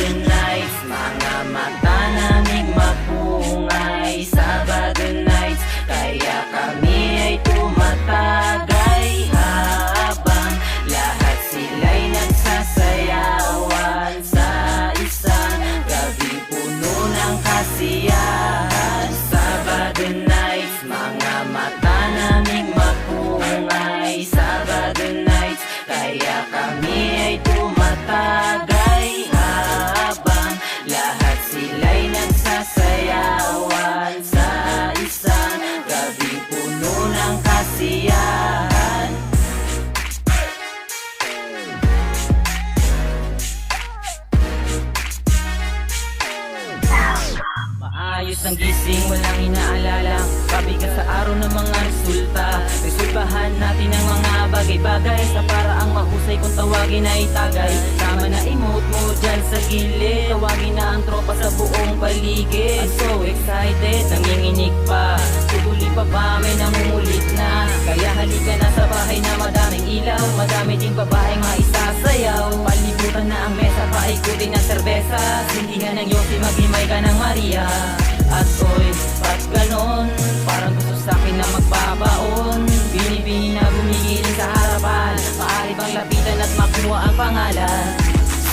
Sabado nights, mga mata naming mapungay. Sabado nights, kaya kami ay tumatagay, habang lahat sila'y nagsasayawan sa isang gabi puno ng kasiyahan. Sabado nights, mga mata naming mapungay. Sabado nights, kaya kami ay tumatagay, habang lahat sila'y nagsasayawan sa isang gabi puno ng kasiyahan. Maayos ang gising, walang inaalala, pabigat sa araw ng mga resulta. Resolbahan natin ang mga bagay-bagay, sa paraang mahusay kung tawagin na itagay. Tama na emote mo dyan sa gilid, tawagin na ang tropa sa buong paligid. I'm so excited, nanginginig pa, tutuloy pa ba, may namumulit na. Kaya halika na sa bahay na madaming ilaw, madami ding babaeng maisasayaw. Palibutan na ang mesa, paikutin ng serbesa, sindihan ng Yossi, maghimay ka ng Maria. At oy, ba't ganon? Parang gusto sa'kin na magbabaon. Bini-bini na gumigiling sa harapan, maaari bang lapitan at makuha ang pangalan?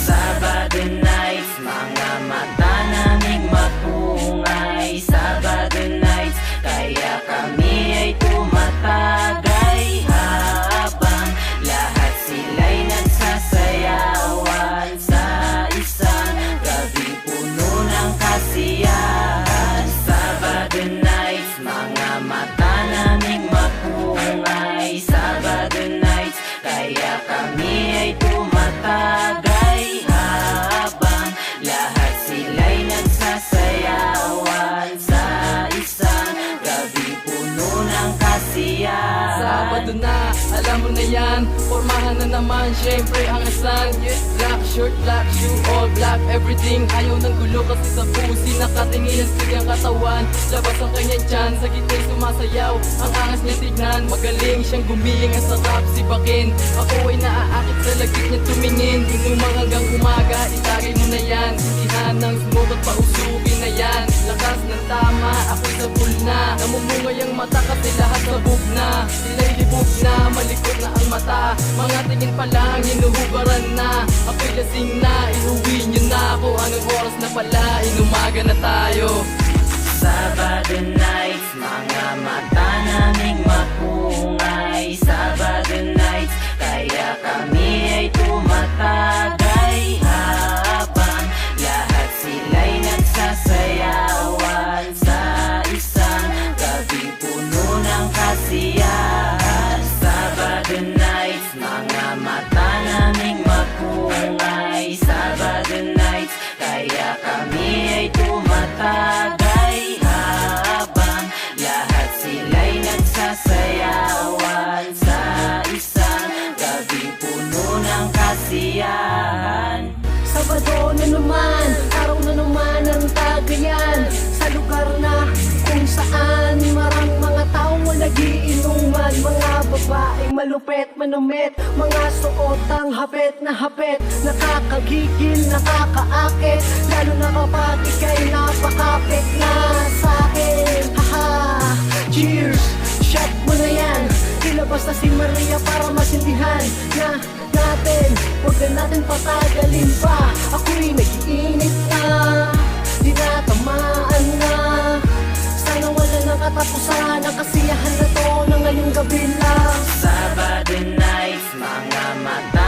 Sabado nights, mga mata naming mapungay. Sabado nights, kaya kami ay tumatagay, habang lahat sila'y nagsasayawan sa isang gabi puno ng kasiyahan. Sabado nights, mga mata naming mapungay. Sabado nights, kaya kami ay tumatagay, habang lahat sila'y nagsasayawan sa isang gabi puno ng kasiyahan. Sabado na, alam mo na yan, formahan na naman syempre ang asan. Black shirt, black shoe, all black everything. Ayaw ng gulo kasi sa pusi nakatingin ang sigang katawan. Labas ang kanyang tiyan, sa gitna'y sumasayaw, ang angas niya tignan. Magaling siyang gumiling, ang sarap sibakin. Ako ay naaakit sa lagit niya tumingin. Inumang hanggang umaga, itagay mo na yan. Sindihan ng smooth at pausugin na yan. Lakas ng tama, ako'y sabul na. Namumungay ang mata kasi lahat sabog na. Sila'y libog na, malikot na ang mata. Mga tingin pa lang, hinuhugaran na. Ako'y lasing na, iuwi niyo na ako. Anong oras na pala, inumaga na tayo. Sabado nights, mga mata naming mapungay. Sabado nights, kaya kami ay tumatagay, habang lahat sila'y nagsasayawan sa isang gabi puno ng kasiyahan. Sabado nights, mga mata naming mapungay. Sabado nights, kaya kami ay tumatagay, habang lahat sila'y nagsasayawan sa isang gabi puno ng kasiyahan. Sabado na naman, araw na naman ang tagayan, sa lugar na kung saan marang mga tao nagiinuman. Mga babaeng malupet, manumit, mga suotang hapet na hapet, nakakagigil, nakakaakit, lalo na kapag ika'y napakapit na sa'kin. Haha, cheers, shot mo na yan, ilabas na si Maria para masindihan na natin, huwag na natin patagalin pa. Ako'y nag-iinit na, di natamaan na. Sana wala nang katapusan ang kasiyahan na to na ngayong gabi lang. Sabado nights, mga mata